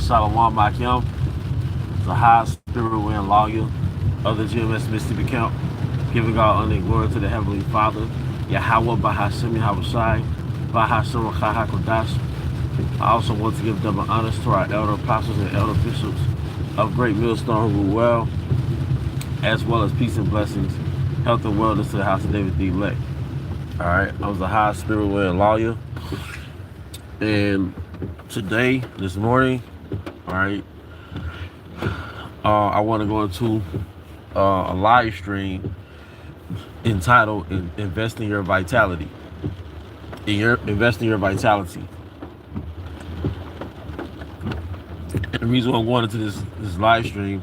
Shalom Akim, the high spirit wind lawyer of the GMS Mississippi Camp, giving God honor and glory to the Heavenly Father, Yahweh Bahashem Yahushai, Bahashem Rakha Kodash. I also want to give double honors to our elder apostles and elder bishops of Great Millstone who rule well, as well as peace and blessings, health and wellness to the house of David the elect. Alright, I was a high spirit wind lawyer, and today, this morning, alright, I want to go into a live stream entitled Invest in Your Vitality. Invest in your vitality. And the reason why I'm going into this live stream,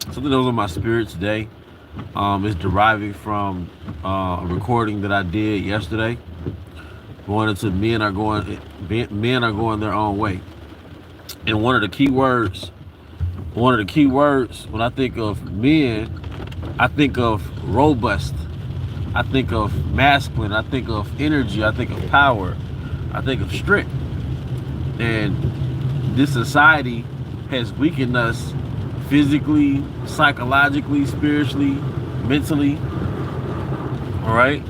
something that was on my spirit today, is deriving from a recording that I did yesterday. Going into men are going their own way. And one of the key words when I think of men, I think of robust, I think of masculine, I think of energy, I think of power, I think of strength. And this society has weakened us physically, psychologically, spiritually, mentally. All right.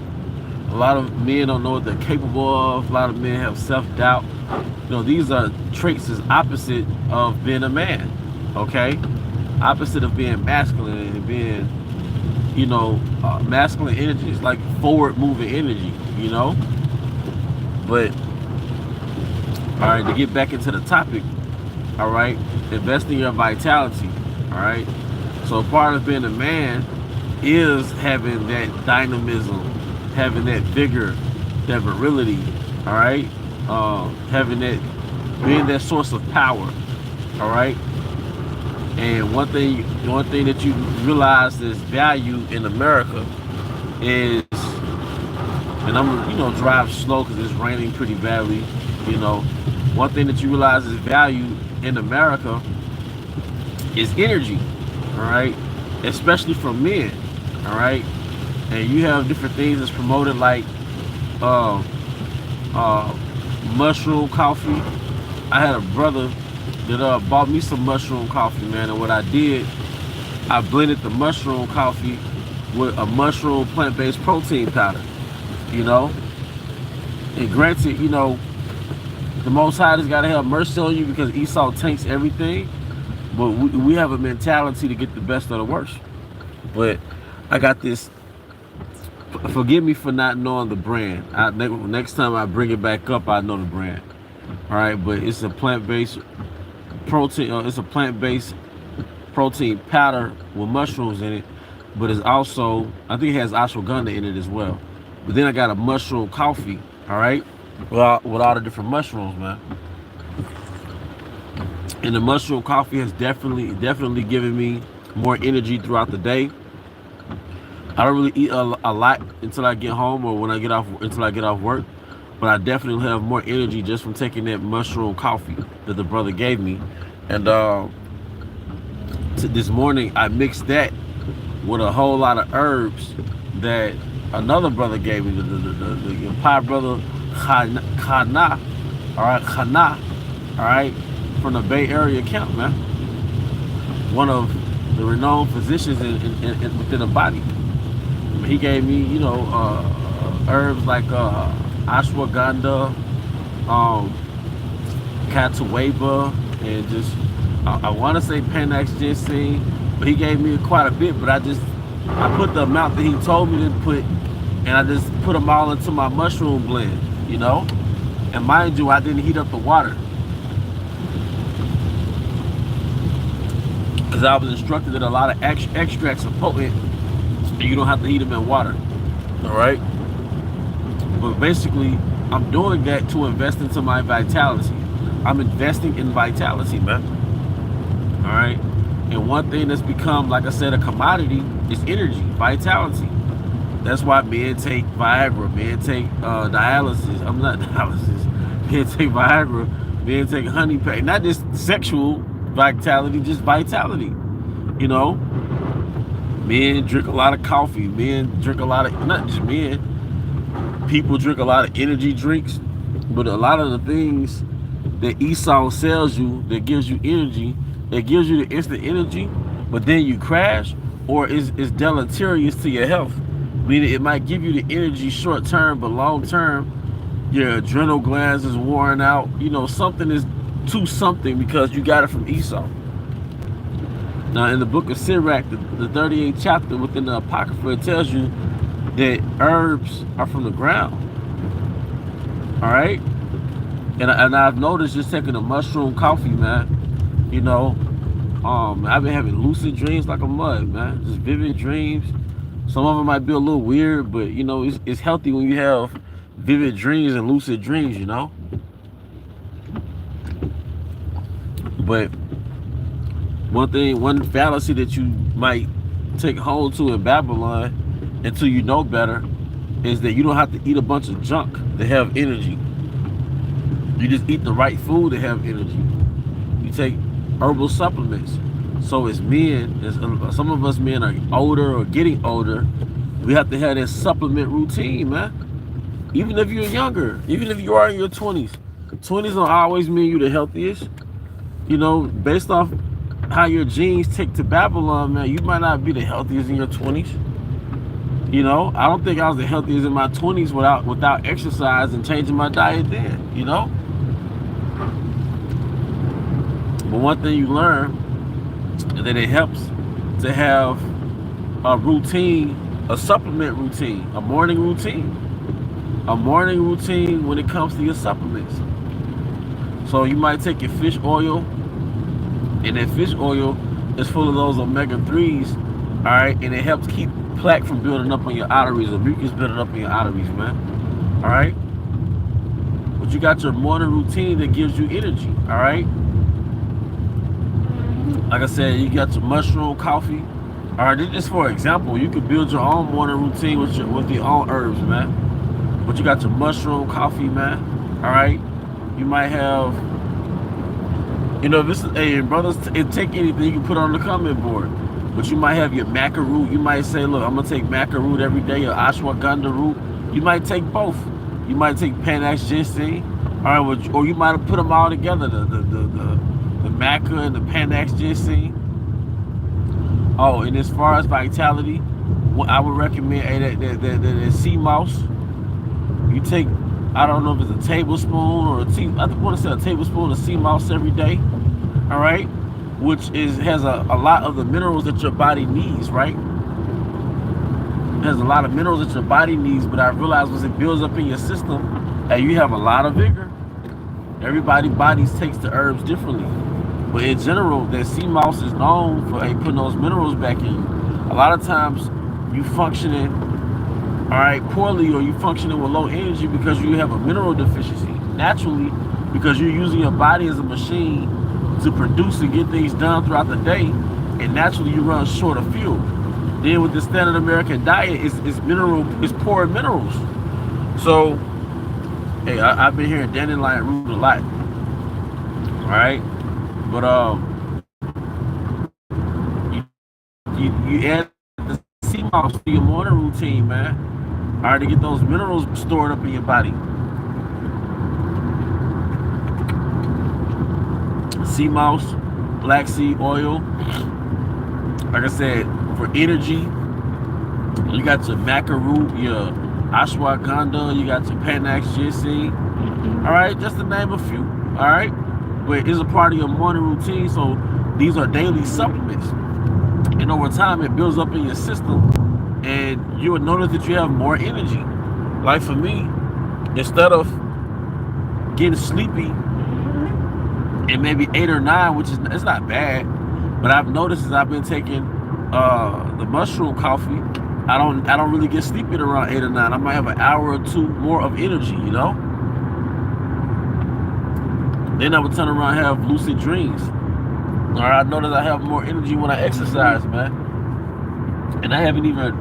A lot of men don't know what they're capable of. A lot of men have self-doubt. You know, these are traits is opposite of being a man. Okay, opposite of being masculine and being, you know, masculine energy is like forward-moving energy. You know. But all right, to get back into the topic. All right, invest in your vitality. All right, so part of being a man is having that dynamism, having that vigor, that virility. All right, having that, being that source of power. All right, and one thing that you realize is value in America is, and I'm drive slow because it's raining pretty badly. You know, one thing that you realize is value in America is energy, all right, especially from men, all right. And you have different things that's promoted like mushroom coffee. I had a brother that bought me some mushroom coffee, man, and what I did, I blended the mushroom coffee with a mushroom plant-based protein powder, you know. And granted, you know, the Most High has got to have mercy on you because Esau taints everything. But we have a mentality to get the best of the worst. But I got this. Forgive me for not knowing the brand. Next time I bring it back up, I know the brand. All right, but it's a plant-based protein. It's a plant-based protein powder with mushrooms in it. But it's also, I think it has ashwagandha in it as well. But then I got a mushroom coffee. All right. With all the different mushrooms, man. And the mushroom coffee has definitely given me more energy throughout the day. I don't really eat a lot until I get home or until I get off work, but I definitely have more energy just from taking that mushroom coffee that the brother gave me. And this morning I mixed that with a whole lot of herbs that another brother gave me, the pie brother Khana, all right, from the Bay Area camp, man. One of the renowned physicians within the body. He gave me, you know, herbs like ashwagandha, catawaba, and just I want to say Panax ginseng, but he gave me quite a bit. But I put the amount that he told me to put, and I just put them all into my mushroom blend. You know, and mind you, I didn't heat up the water because I was instructed that a lot of extracts are potent and you don't have to heat them in water. All right, but basically I'm doing that to invest into my vitality. I'm investing in vitality, man. All right, and one thing that's become, like I said, a commodity is energy, vitality. That's why men take Viagra, men take dialysis. I'm not dialysis. Men take Viagra, men take honey pack. Not just sexual vitality, just vitality. You know, men drink a lot of coffee. Men drink a lot of, not just men, people drink a lot of energy drinks. But a lot of the things that Esau sells you that gives you energy, that gives you the instant energy, but then you crash, or is deleterious to your health. Meaning it might give you the energy short term, but long term, your adrenal glands is worn out. You know, something is to something because you got it from Esau. Now, in the book of Sirach, the 38th chapter within the Apocrypha, it tells you that herbs are from the ground. All right? And I've noticed just taking a mushroom coffee, man. You know, I've been having lucid dreams like a mud, man. Just vivid dreams. Some of them might be a little weird, but, you know, it's healthy when you have vivid dreams and lucid dreams, you know? But one fallacy that you might take hold to in Babylon until you know better is that you don't have to eat a bunch of junk to have energy. You just eat the right food to have energy. You take herbal supplements. So as men, some of us men are older or getting older, we have to have that supplement routine, man. Even if you're younger, even if you are in your 20s. 20s don't always mean you're the healthiest. You know, based off how your genes take to Babylon, man, you might not be the healthiest in your 20s. You know, I don't think I was the healthiest in my 20s without exercise and changing my diet then, you know? But one thing you learn is that it helps to have a routine, a supplement routine, a morning routine. A morning routine when it comes to your supplements. So you might take your fish oil, and that fish oil is full of those omega-3s, all right? And it helps keep plaque from building up on your arteries, or mucus building up in your arteries, man, all right? But you got your morning routine that gives you energy, all right? Like I said, you got your mushroom coffee. All right, this is for example. You could build your own morning routine with your own herbs, man. But you got your mushroom coffee, man. All right. You might have, you know, this is, hey, brothers, take anything you can put on the comment board. But you might have your maca root. You might say, look, I'm gonna take maca root every day, or ashwagandha root. You might take both. You might take Panax ginseng. All right, or you might have put them all together. The maca and the Panax ginseng. Oh, and as far as vitality, I would recommend that sea mouse. You take, I don't know if it's a tablespoon or I want to say a tablespoon of sea mouse every day. All right, which has a lot of the minerals that your body needs, right? It has a lot of minerals that your body needs, but I realized once it builds up in your system, hey, you have a lot of vigor. Everybody's bodies takes the herbs differently. But in general, that sea mouse is known for putting those minerals back in you. A lot of times you functioning, all right, poorly, or you functioning with low energy because you have a mineral deficiency. Naturally, because you're using your body as a machine to produce and get things done throughout the day, and naturally you run short of fuel. Then with the standard American diet, it's poor in minerals. So, hey, I've been hearing dandelion root a lot. All right. But you add the sea mouse to your morning routine, man. All right, to get those minerals stored up in your body. Sea mouse, black seed oil. Like I said, for energy, you got your maca root, your ashwagandha, you got your Panax ginseng. All right, just to name a few. All right. But it's a part of your morning routine, so these are daily supplements. And over time, it builds up in your system, and you will notice that you have more energy. Like for me, instead of getting sleepy and maybe 8 or 9, which it's not bad, but I've noticed as I've been taking the mushroom coffee, I don't really get sleepy at around 8 or 9. I might have an hour or 2 more of energy, you know. Then I would turn around and have lucid dreams. All right, I notice I have more energy when I exercise, man. And I haven't even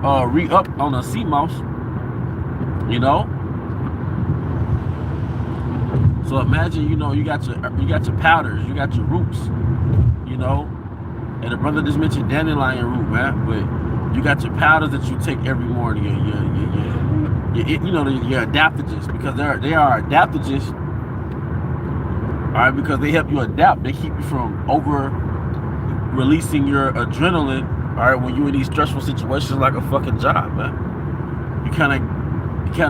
re-upped on a sea mouse, you know. So imagine, you know, you got your powders, you got your roots, you know. And the brother just mentioned dandelion root, man. But you got your powders that you take every morning. Your adaptogens, because they are adaptogens right, because they help you adapt. They keep you from over releasing your adrenaline, all right, when you're in these stressful situations like a fucking job, man. It kind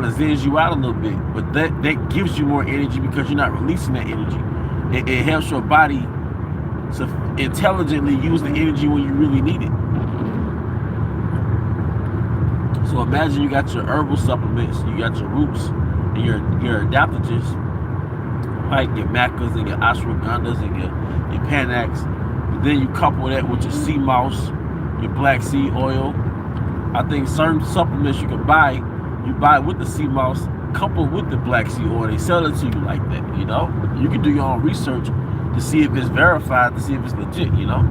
of zens you out a little bit, but that gives you more energy because you're not releasing that energy. It helps your body to intelligently use the energy when you really need it. So imagine you got your herbal supplements, you got your roots, and your adaptogens, like your macas and your ashwagandhas and your panax. But then you couple that with your sea moss, your black seed oil. I think certain supplements you can buy, you buy with the sea moss, coupled with the black seed oil. They sell it to you like that, you know? You can do your own research to see if it's verified, to see if it's legit, you know?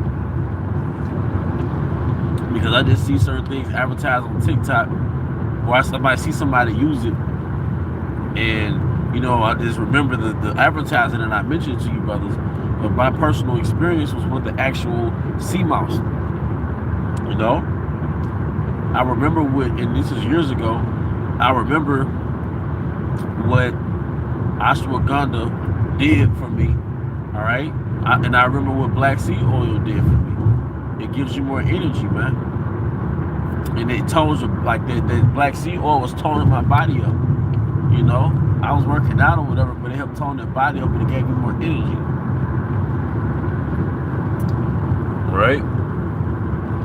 Because I just see certain things advertised on TikTok, or I see somebody use it, and you know, I just remember the advertising, and I mentioned it to you brothers, but my personal experience was with the actual sea moss. You know, I remember and this is years ago, I remember what ashwagandha did for me, all right? And I remember what black seed oil did for me. It gives you more energy, man. And it tones, like that black seed oil was toning my body up, you know? I was working out or whatever, but it helped tone the body up and it gave me more energy. Right?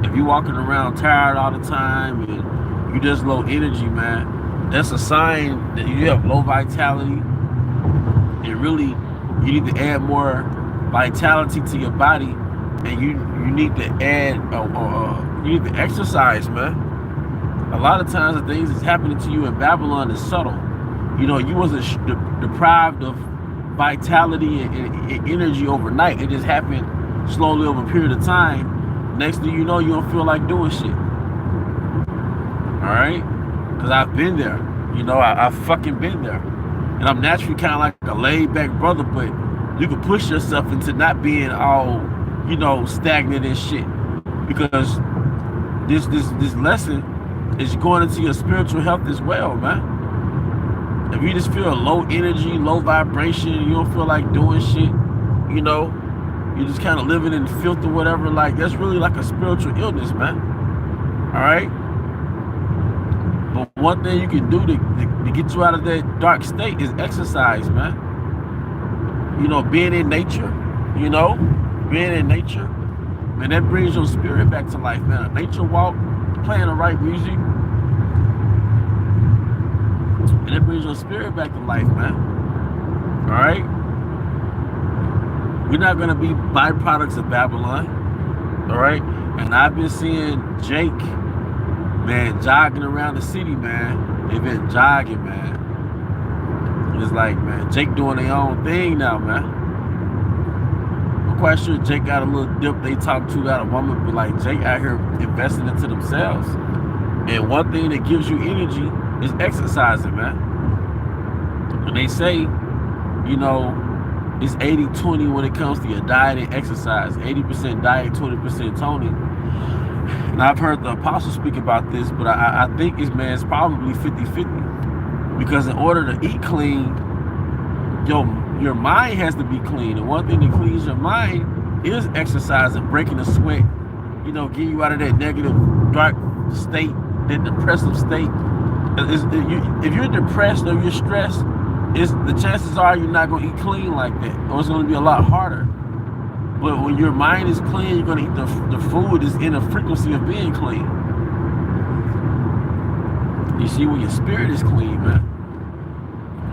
If you're walking around tired all the time and you just low energy, man, that's a sign that you have low vitality. And really, you need to add more vitality to your body, and you need to add, you need to exercise, man. A lot of times the things that's happening to you in Babylon is subtle. You know, you wasn't deprived of vitality and energy overnight. It just happened slowly over a period of time. Next thing you know, you don't feel like doing shit. All right? Because I've been there. You know, I've fucking been there. And I'm naturally kind of like a laid-back brother, but you can push yourself into not being all, you know, stagnant and shit. Because this lesson is going into your spiritual health as well, man. If you just feel low energy, low vibration, you don't feel like doing shit, you know, you're just kind of living in filth or whatever, like that's really like a spiritual illness, man. All right? But one thing you can do to get you out of that dark state is exercise, man. You know, being in nature, you know, being in nature, man, that brings your spirit back to life, man. A nature walk, playing the right music, and it brings your spirit back to life, man. All right? We're not going to be byproducts of Babylon. All right? And I've been seeing Jake, man, jogging around the city, man. They've been jogging, man. It's like, man, Jake doing their own thing now, man. I'm quite sure Jake got a little dip they talk to got a woman, but like Jake out here investing into themselves. And one thing that gives you energy is exercising, man. And they say, you know, it's 80-20 when it comes to your diet and exercise. 80% diet, 20% toning. And I've heard the apostle speak about this, but I think it's probably 50-50. Because in order to eat clean, your mind has to be clean. And one thing that cleans your mind is exercising, breaking the sweat, you know, getting you out of that negative, dark state, that depressive state. If you're depressed or you're stressed, the chances are you're not going to eat clean like that, or it's going to be a lot harder. But when your mind is clean, you're going to eat the food is in a frequency of being clean. You see, when your spirit is clean, man.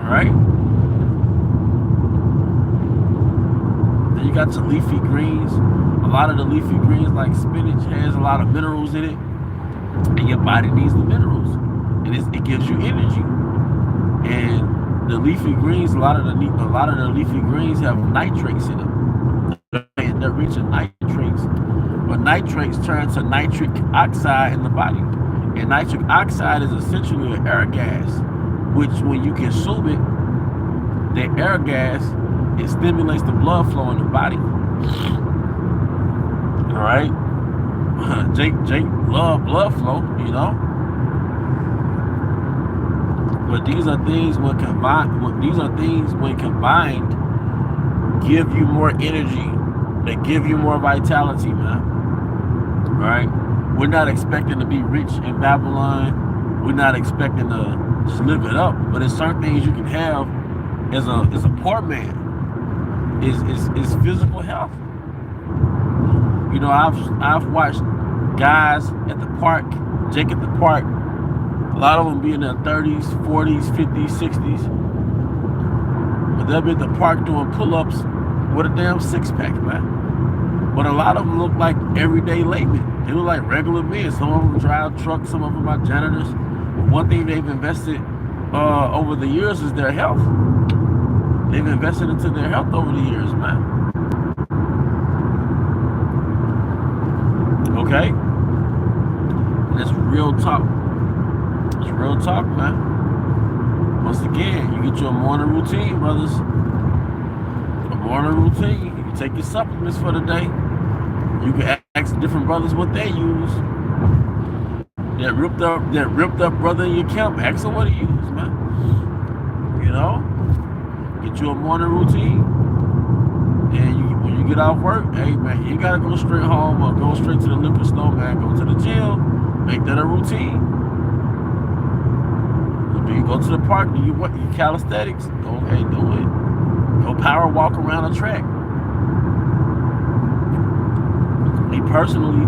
All right? Then you got your leafy greens. A lot of the leafy greens, like spinach, has a lot of minerals in it. And your body needs the minerals. And it gives you energy. And the leafy greens, a lot of the leafy greens have nitrates in them. They're rich in nitrates. But nitrates turn to nitric oxide in the body. And nitric oxide is essentially an air gas, which when you consume it, the air gas, it stimulates the blood flow in the body. All right? Jake love blood flow, you know? But these are things when combined give you more energy, that give you more vitality, man. All right? We're not expecting to be rich in Babylon. We're not expecting to just live it up. But there's certain things you can have as a poor man. Is physical health. You know, I've watched guys at the park, Jake at the park, a lot of them be in their 30s, 40s, 50s, 60s. But they'll be at the park doing pull-ups with a damn six-pack, man. But a lot of them look like everyday laymen. They look like regular men. Some of them drive trucks, some of them are janitors. But one thing they've invested over the years is their health. They've invested into their health over the years, man. Okay? That's real talk. It's real talk, man. Once again, you get your morning routine, brothers. A morning routine. You can take your supplements for the day. You can ask different brothers what they use. That ripped up brother in your camp, ask them what he uses, man. You know? Get you a morning routine. And when you get off work, hey man, you gotta go straight home or go straight to the liquor store, man. Go to the gym, make that a routine. Do you go to the park? Do you what? You calisthenics? Go ahead, do it. Go power walk around a track. Me personally,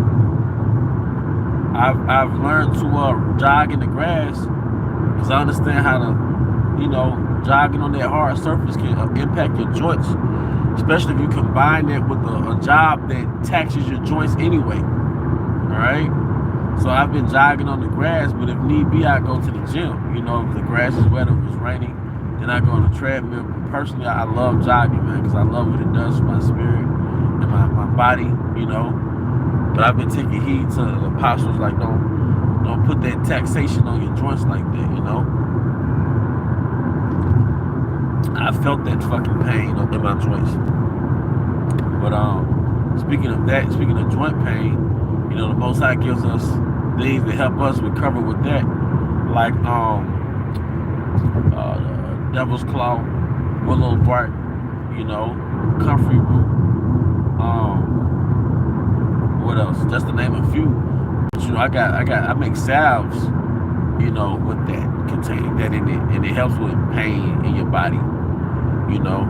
I've learned to jog in the grass because I understand how to, you know, jogging on that hard surface can impact your joints, especially if you combine that with a job that taxes your joints anyway. All right. So I've been jogging on the grass, but if need be, I go to the gym. You know, if the grass is wet or if it's raining, then I go on the treadmill. But personally, I love jogging, man, because I love what it does for my spirit and my body, you know. But I've been taking heed to the apostles, like don't put that taxation on your joints like that, you know. I felt that fucking pain in my joints. But speaking of joint pain, you know, the Most High gives us things that help us recover with that, like devil's claw, willow bark, you know, comfrey root. What else? Just to name a few. But you know, I make salves, you know, with that, containing that in it, and it helps with pain in your body, you know.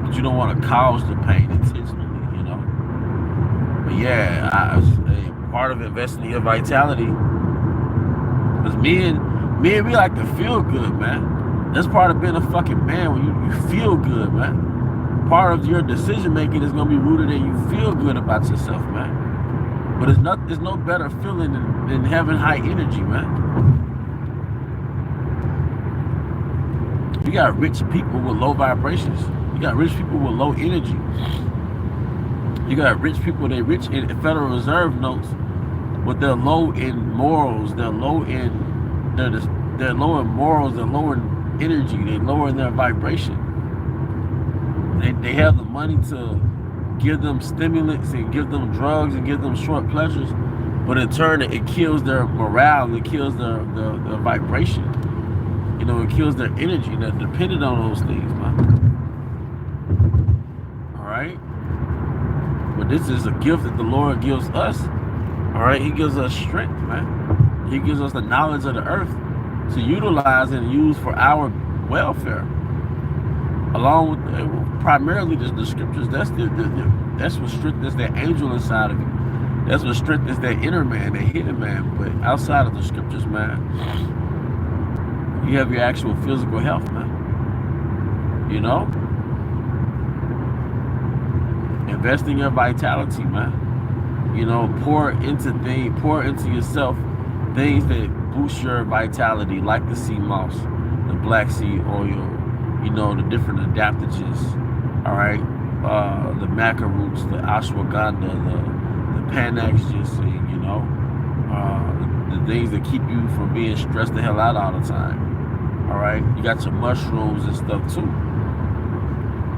But you don't want to cause the pain intentionally, you know. But yeah, part of investing in your vitality, because men, we like to feel good, man. That's part of being a fucking man, when you feel good, man. Part of your decision making is gonna be rooted in you feel good about yourself, man. But there's no better feeling than having high energy, man. You got rich people with low vibrations. You got rich people with low energy. You got rich people, they rich in Federal Reserve notes, but they're low in morals. They're low in morals. They're low in energy. They lower in their vibration. They have the money to give them stimulants and give them drugs and give them short pleasures, but in turn it kills their morale. It kills their vibration. You know, it kills their energy. They're dependent on those things, man. All right. But this is a gift that the Lord gives us. All right. He gives us strength, man. He gives us the knowledge of the earth to utilize and use for our welfare. Along with primarily the scriptures. That's what strengthens that angel inside of you. That's what strengthens that inner man, that hidden man. But outside of the scriptures, man, you have your actual physical health, man. You know? Invest in your vitality, man. You know, pour into yourself things that boost your vitality, like the sea moss, the black seed oil, you know, the different adaptogens, all right? The maca roots, the ashwagandha, the panax ginseng, you know? The things that keep you from being stressed the hell out all the time. All right, you got your mushrooms and stuff too.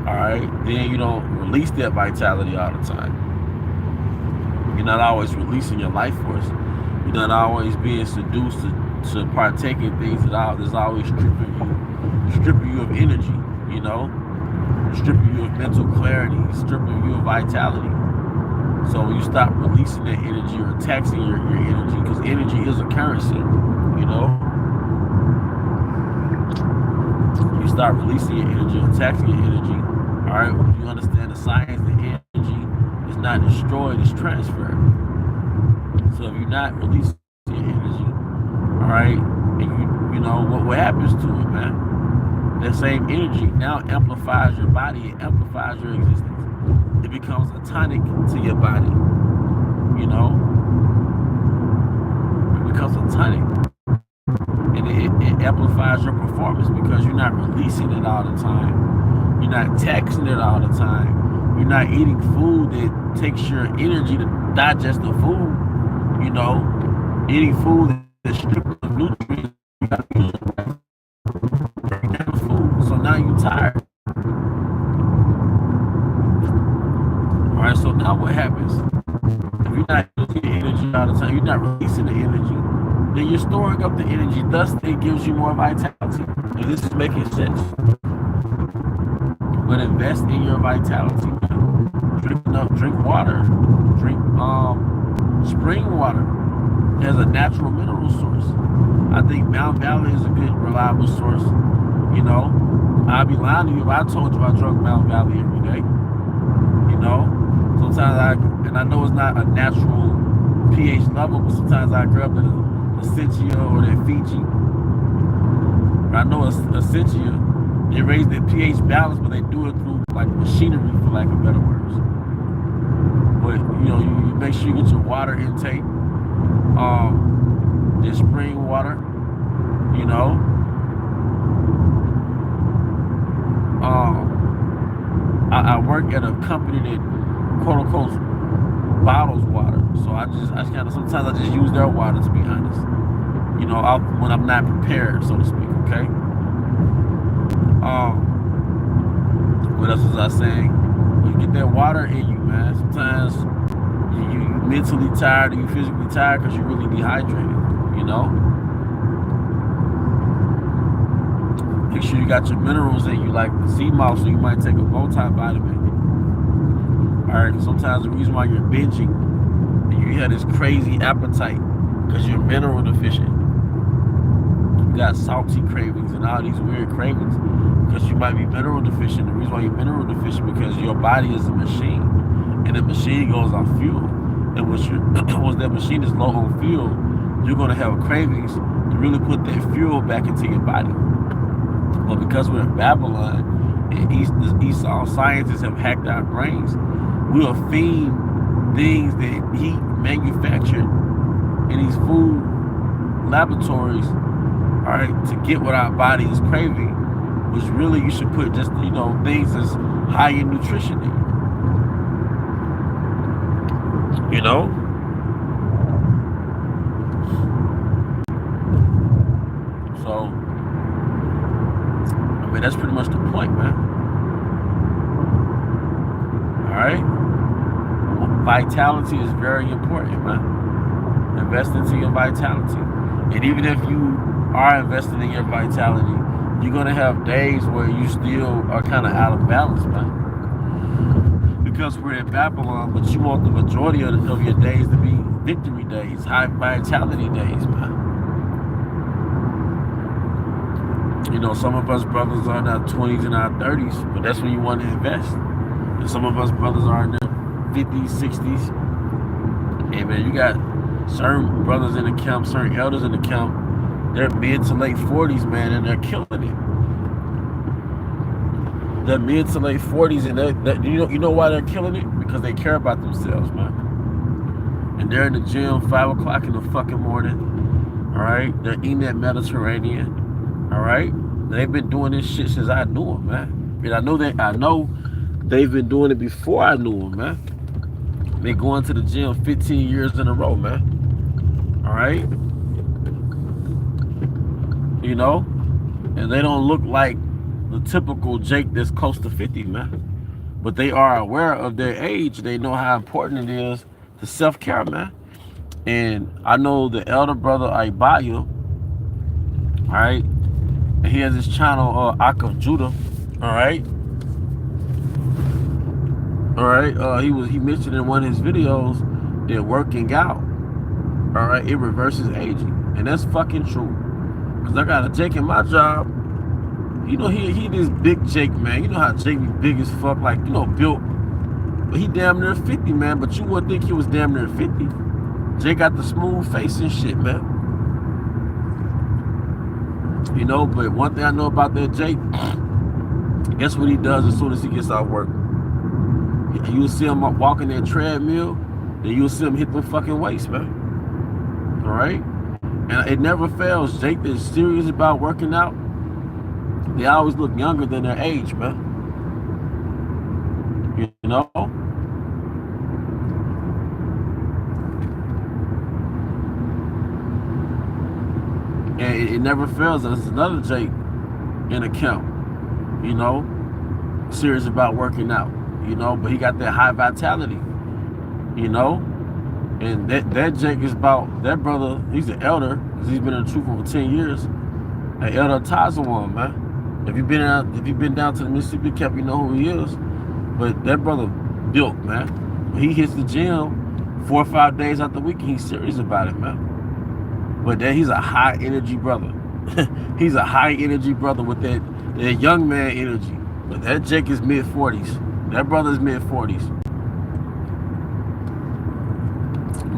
All right, then you don't release that vitality all the time. You're not always releasing your life force. You're not always being seduced to partake in things that's always stripping you of energy, you know, stripping you of mental clarity, stripping you of vitality. So when you stop releasing that energy or taxing your energy, because energy is a currency, you know, you start releasing your energy or taxing your energy, all right, you understand the science that energy is not destroyed, it's transferred. So if you're not releasing your energy, all right, and you know what happens to it, man? That same energy now amplifies your body, it amplifies your existence. It becomes a tonic to your body, you know? It becomes a tonic. And it amplifies your performance because you're not releasing it all the time. You're not taxing it all the time. You're not eating food that takes your energy to digest the food, you know? Eating food that strips of nutrients. You got to use food. So now you're tired. Alright, so now what happens? If you're not using your energy all the time, you're not releasing the energy, then you're storing up the energy, thus it gives you more vitality. And this is making sense. But invest in your vitality. Drink water. Drink spring water. It has a natural mineral source. I think Mount Valley is a good, reliable source. You know, I'd be lying to you if I told you I drunk Mount Valley every day. You know, sometimes I know it's not a natural pH level, but sometimes I grab the Essentia or the Fiji. But I know Essentia, they raise their pH balance, but they do it through like machinery, for lack of better words. But you know, you make sure you get your water intake, your spring water, you know. I work at a company that quote unquote bottles water, so I kind of sometimes I just use their water, to be honest. You know, when I'm not prepared, so to speak. Okay. What else was I saying? You get that water in you, man. Sometimes you mentally tired or you physically tired because you're really dehydrated. You know. Make sure you got your minerals in you, like sea moss, so you might take a multivitamin. Alright, sometimes the reason why you're binging and you have this crazy appetite because you're mineral deficient. You got salty cravings and all these weird cravings because you might be mineral deficient. The reason why you're mineral deficient because your body is a machine, and the machine goes on fuel. And once that machine is low on fuel, you're gonna have cravings to really put that fuel back into your body. But because we're in Babylon and Esau scientists have hacked our brains, we'll feed things that he manufactured in these food laboratories, all right, to get what our body is craving, which really you should put just, you know, things that's high in nutrition in. You know? So, I mean, that's pretty much the point, man. All right? Vitality is very important, man. Invest into your vitality. And even if you are investing in your vitality, you're going to have days where you still are kind of out of balance, man. Because we're in Babylon, but you want the majority of your days to be victory days, high vitality days, man. You know, some of us brothers are in our 20s and our 30s, but that's when you want to invest. And some of us brothers are in their 50s, 60s. And man, you got certain brothers in the camp, certain elders in the camp, they're mid to late 40s, man, and they're killing it. They're mid to late 40s, and you know why they're killing it? Because they care about themselves, man. And they're in the gym 5 o'clock in the fucking morning. All right, they're eating that Mediterranean. All right, they've been doing this shit since I knew them, man. And I know they've been doing it before I knew them, man. Been going to the gym 15 years in a row, man. All right, you know, and they don't look like the typical Jake that's close to 50, man. But they are aware of their age. They know how important it is to self-care, man. And I know the elder brother Ibayo, all right, And he has this channel, Ak of Judah. All right. All right. He mentioned in one of his videos that working out, all right, it reverses aging, and that's fucking true. Cause I got a Jake in my job. You know, he this big Jake, man. You know how Jake be big as fuck, like, you know, built. But he damn near 50, man. But you wouldn't think he was damn near 50. Jake got the smooth face and shit, man. You know, but one thing I know about that Jake, guess what he does as soon as he gets off work? You'll see him walking that treadmill, then you'll see him hit the fucking weights, man. All right? And it never fails. Jake is serious about working out. They always look younger than their age, man. You know? And it never fails. There's another Jake in a camp, you know, serious about working out, you know, but he got that high vitality, you know. And that Jake is about, that brother, he's an elder, because he's been in the truth over 10 years. An elder Tazawan, man. If you've been down to the Mississippi camp, you know who he is. But that brother built, man. When he hits the gym 4 or 5 days out the week, he's serious about it, man. But that he's a high energy brother. He's a high energy brother with that young man energy. But that Jake is mid-40s. That brother's mid-40s.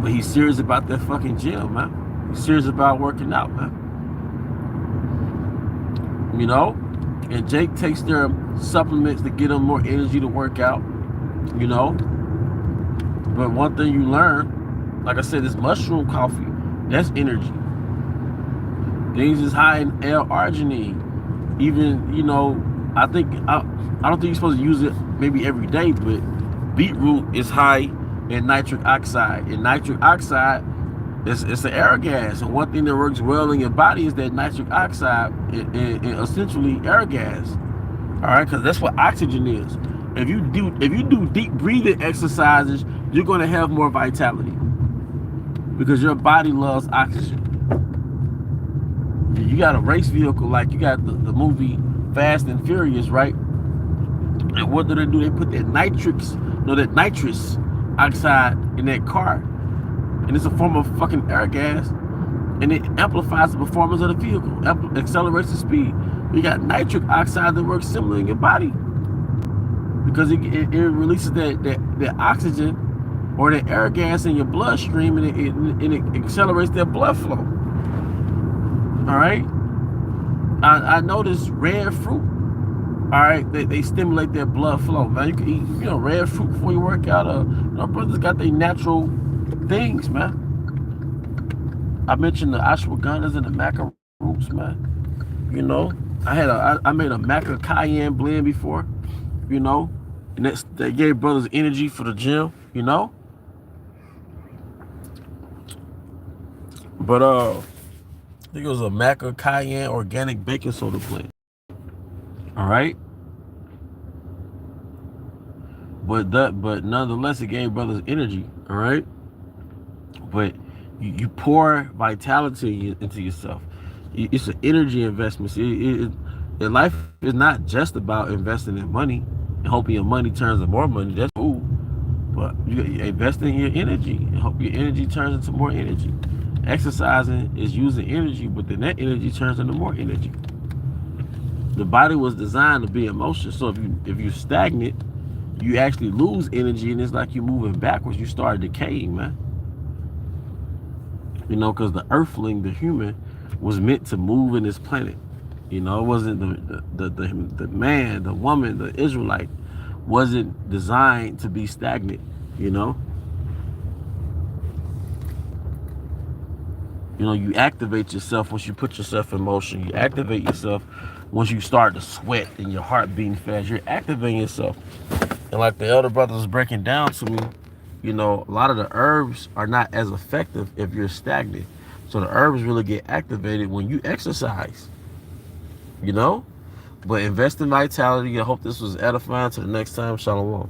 But he's serious about that fucking gym, man. He's serious about working out, man. You know? And Jake takes their supplements to get him more energy to work out, you know? But one thing you learn, like I said, this mushroom coffee, that's energy. Things is high in L-arginine. Even, you know, I don't think you're supposed to use it maybe every day, but beetroot is high in nitric oxide. And nitric oxide, it's an air gas. And one thing that works well in your body is that nitric oxide and essentially air gas. All right, because that's what oxygen is. If you do deep breathing exercises, you're going to have more vitality because your body loves oxygen. You got a race vehicle, like you got the movie Fast and Furious, right? And what do? They put that nitrous oxide in that car, and it's a form of fucking air gas, and it amplifies the performance of the vehicle, accelerates the speed. You got nitric oxide that works similar in your body because it releases that oxygen or the air gas in your bloodstream, and it accelerates that blood flow. All right. I noticed red fruit. All right, they stimulate their blood flow, man. You can eat, you know, red fruit before you work out. Our brothers got their natural things, man. I mentioned the ashwagandhas and the maca roots, man. You know, I made a maca cayenne blend before, you know, and that gave brothers energy for the gym, you know. But I think it was a maca cayenne organic baking soda blend. All right, but nonetheless, it gave brothers energy. All right, but you pour vitality into yourself. It's an energy investment. Your life is not just about investing in money and hoping your money turns into more money. That's cool, but you invest in your energy and hope your energy turns into more energy. Exercising is using energy, but then that energy turns into more energy. The body was designed to be in motion, so if you're stagnant, you actually lose energy, and it's like you're moving backwards. You start decaying, man. You know, because the earthling, the human, was meant to move in this planet. You know, it wasn't the man, the woman, the Israelite wasn't designed to be stagnant. You know. You know, you activate yourself once you put yourself in motion. You activate yourself once you start to sweat and your heart beating fast. You're activating yourself. And like the elder brother was breaking down to me, you know, a lot of the herbs are not as effective if you're stagnant. So the herbs really get activated when you exercise, you know? But invest in vitality. I hope this was edifying. Till the next time, shalom.